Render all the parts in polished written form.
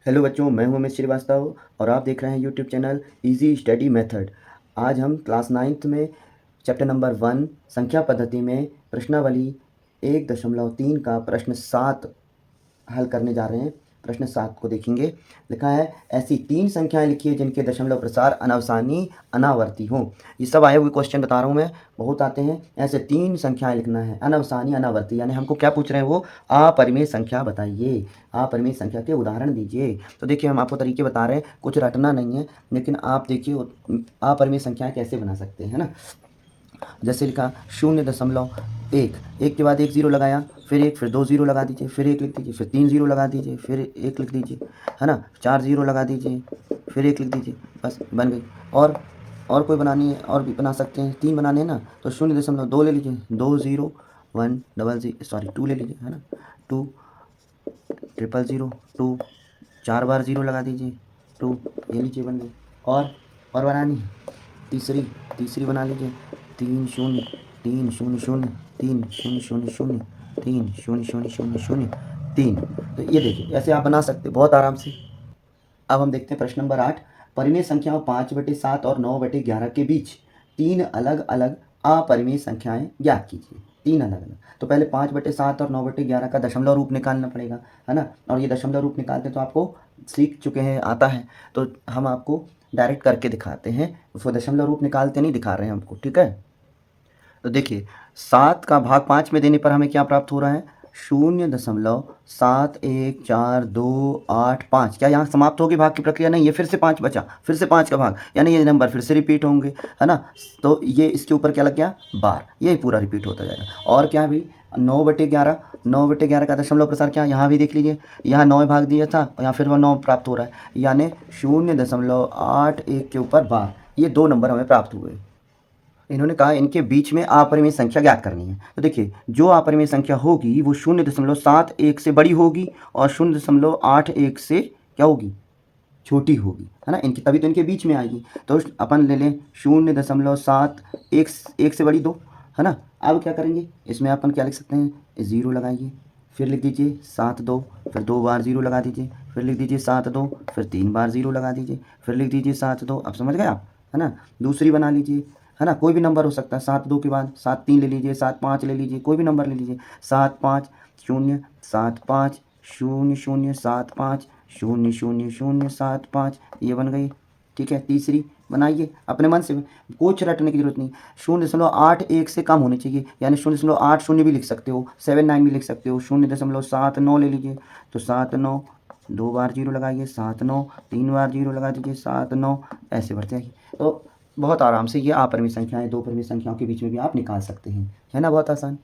Hello बच्चों, मैं हूं अमित श्रीवास्तव और आप देख रहे हैं YouTube channel easy study method. आज हम क्लास 9th में चैप्टर नंबर 1 संख्या पद्धति में प्रश्नावली 1.3 का प्रश्न 7 हल करने जा रहे हैं। प्रश्न 7 को देखेंगे। लिखा है, ऐसी 3 संख्याएं लिखिए जिनके दशमलव प्रसार अनावसानी अनावर्ती हों। ये सब आए हुए क्वेश्चन बता रहा हूँ मैं, बहुत आते हैं। ऐसे 3 संख्याएं लिखना है, अनावसानी अनावर्ती, यानी हमको क्या पूछ रहे हैं वो अपरिमेय संख्या बताइए, अपरिमेय संख्या के उदाहरण दीजिए। तो देखिए, हम आपको तरीके बता रहे हैं, कुछ रटना नहीं है, लेकिन आप देखिए अपरिमेय संख्याएं कैसे बना सकते हैं ना। जैसे लिखा 0.1, एक के बाद एक जीरो लगाया, फिर एक, फिर 2 जीरो लगा दीजिए, फिर 1 लिख दीजिए, फिर 3 जीरो लगा दीजिए, फिर 1 लिख दीजिए, है ना। 4 जीरो लगा दीजिए, फिर 1 लिख दीजिए, बस बन गई। और कोई बनानी है, और भी बना सकते हैं। 3 बनाने हैं ना, तो 0.2 ले लीजिए, 2 0 1 डबल 2 ले लीजिए, है ना। 2 0 2, 4 बार 0 लगा दीजिए, 2, ये लीजिए, बन गई। और बनानी है तीसरी बना लीजिए, 3 0 3 0 0 3 0 0 0 3 0 0 0 0 3। तो ये देखिए, ऐसे आप बना सकते हैं बहुत आराम से। अब हम देखते हैं प्रश्न नंबर 8। परिमेय संख्याओं 5/7 और 9/11 के बीच 3 अलग अलग अपरिमेय संख्याएं ज्ञात कीजिए। 3 अलग अलग, तो पहले 5/7 और 9/11 का दशमलव रूप निकालना पड़ेगा, है ना। और ये दशमलव रूप निकालते तो आपको सीख चुके हैं, आता है, तो हम आपको डायरेक्ट करके दिखाते हैं। उसको दशमलव रूप निकालते नहीं दिखा रहे हैं हमको, ठीक है। तो देखिए, 7 का भाग 5 में देने पर हमें क्या प्राप्त हो रहा है, 0.71428 क्या यहाँ समाप्त होगी भाग की प्रक्रिया? नहीं, ये फिर से 5 बचा, फिर से 5 का भाग, यानी ये नंबर फिर से रिपीट होंगे, है ना। तो ये इसके ऊपर क्या लग गया, बार, ये पूरा रिपीट होता जाएगा। और क्या भी 9/11 का दशमलव प्रसार क्या, यहाँ भी देख लीजिए, यहाँ 9 भाग दिया था, यहाँ फिर वो 9 प्राप्त हो रहा है, यानी 0.81 के ऊपर बार, ये 2 नंबर हमें प्राप्त हुए। इन्होंने कहा इनके बीच में अपरिमेय संख्या ज्ञात करनी है। तो देखिए, जो अपरिमेय संख्या होगी वो 0.71 से बड़ी होगी और 0.81 से क्या होगी, छोटी होगी, है ना। इनकी तभी तो इनके बीच में आएगी। तो अपन ले लें 0.7 एक से बड़ी 2, है ना। अब क्या करेंगे, इसमें अपन क्या लिख सकते हैं, 0 लगाइए, फिर लिख दीजिए 7 2, फिर 2 बार 0 लगा दीजिए, फिर लिख दीजिए 7 2, फिर 3 बार 0 लगा दीजिए, फिर लिख दीजिए 7 2। अब समझ गए आप, है ना। दूसरी बना लीजिए, है ना, कोई भी नंबर हो सकता है। 7 2 के बाद 7 3 ले लीजिए, 7 5 ले लीजिए, कोई भी नंबर ले लीजिए। 7 5 0 7 5 0 0 7 5 0 0 0 7 5, ये बन गई, ठीक है। तीसरी बनाइए अपने मन से, कुछ रटने की जरूरत नहीं। 0.81 से कम होनी चाहिए, यानी 0.80 भी लिख सकते हो, 79 भी लिख सकते हो। 0.79 ले लीजिए, तो 7 9, 2 बार 0 लगाइए, 7 9, 3 बार 0 लगा दीजिए, 7 9, ऐसे बढ़ते जाइए। तो बहुत आराम से ये अपरिमेय संख्याएं, 2 परिमेय संख्याओं के बीच में भी आप निकाल सकते हैं, है ना, बहुत आसान।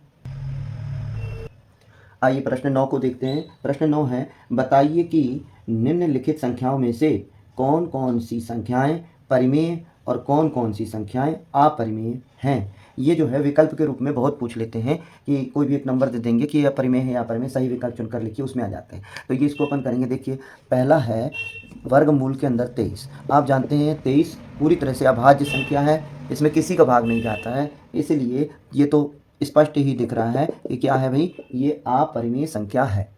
आइए प्रश्न 9 को देखते हैं। प्रश्न 9 है, बताइए कि निम्नलिखित संख्याओं में से कौन कौन सी संख्याएं परिमेय और कौन कौन सी संख्याएं अपरिमेय हैं। ये जो है विकल्प के रूप में बहुत पूछ लेते हैं कि कोई भी एक नंबर दे देंगे कि अपरिमेय है या अपरिमेय, सही विकल्प चुनकर लिखिए, उसमें आ जाते हैं। तो ये इसको अपन करेंगे। देखिए, पहला है वर्गमूल के अंदर 23। आप जानते हैं 23 पूरी तरह से अभाज्य संख्या है, इसमें किसी का भाग नहीं जाता है, इसलिए ये तो स्पष्ट ही दिख रहा है कि क्या है भाई, ये अपरिमेय संख्या है।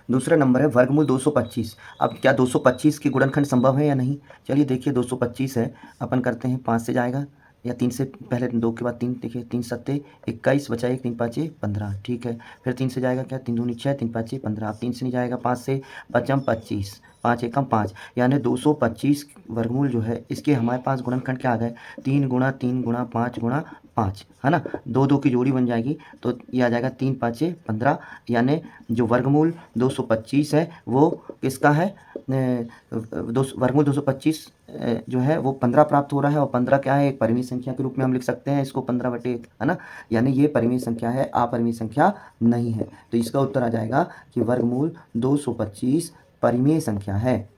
दूसरा नंबर है वर्गमूल 225। अब क्या 225 के गुणनखंड संभव है या नहीं? चलिए देखिए, 225 है, अपन करते हैं 5 से जाएगा या 3 से, पहले 2 के बाद 3, देखिए 3 7 21 बचा 1, 3 5 15, ठीक है। फिर 3 से जाएगा क्या, 3 दूनी 6, 3 5 15। अब 3 से नहीं जाएगा, 5 से, 5 25, 5 एकम 5, यानी 225 वर्गमूल जो है इसके हमारे पास गुणनखंड क्या आ गए, 3 गुणा 3 गुणा 5 गुणा 5, है ना। 2 2 की जोड़ी बन जाएगी, तो ये आ जाएगा 3 5 15, यानी जो वर्गमूल 225 है वो किसका है, वर्गमूल 225 जो है वो 15 प्राप्त हो रहा है। और 15 क्या है, एक परिमेय संख्या के रूप में हम लिख सकते हैं इसको, 15/1, है ना। यानी ये परिमेय संख्या है, अपरिमेय संख्या नहीं है। तो इसका उत्तर आ जाएगा कि वर्गमूल 225 परिमेय संख्या है।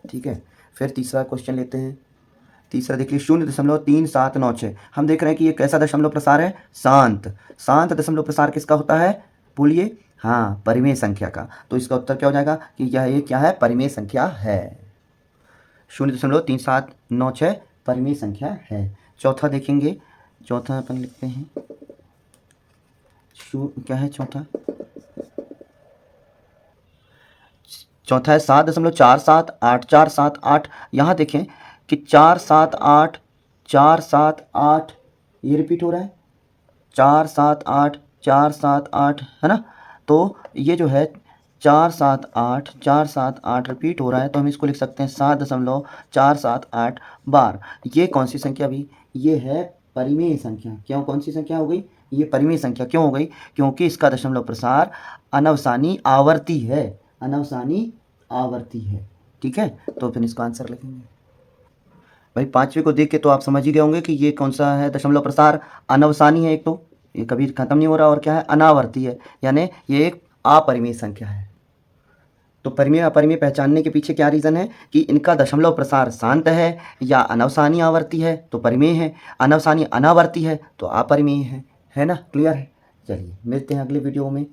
ठीक है, फिर तीसरा क्वेश्चन लेते हैं। तीसरा देखिए, 0.3796। हम देख रहे हैं कि ये कैसा दशमलव प्रसार है, शांत। शांत दशमलव प्रसार किसका होता है, बोलिए, हाँ, परिमेय संख्या का। तो इसका उत्तर क्या हो जाएगा कि यह ये क्या है, परिमेय संख्या है। 0.3796 परिमेय संख्या है। चौथा देखेंगे, चौथा अपन लिखते हैं, क्या है चौथा, चौथा है 7.47848। यहाँ देखें कि 478 478 ये रिपीट हो रहा है, 478 478 है ना। तो ये जो है 478 रिपीट हो रहा है, तो हम इसको लिख सकते हैं 7.478 बार। ये कौन सी संख्या भी? ये है परिमेय संख्या। क्यों कौन सी संख्या हो गई? ये परिमेय संख्या क्यों हो गई? क्योंकि इसका दशमलव प्रसार अनवसानी आवर्ती है, अनवसानी आवर्ती है। ठीक है, तो फिर इसका आंसर लिखेंगे। भाई 5वें को देख के तो आप समझ ही गए होंगे कि ये कौन सा है दशमलव प्रसार। अनवसानी है एक, तो ये कभी खत्म नहीं हो रहा, और क्या है? अनावर्ती है, यानी ये एक अपरिमेय संख्या है। तो परिमेय अपरिमेय पहचानने के पीछे क्या रीज़न है कि इनका दशमलव प्रसार शांत है या अनवसानी आवर्ती है तो परिमेय है, अनवसानी अनावर्ती है तो अपरिमेय है ना। क्लियर है? चलिए मिलते हैं अगले वीडियो में।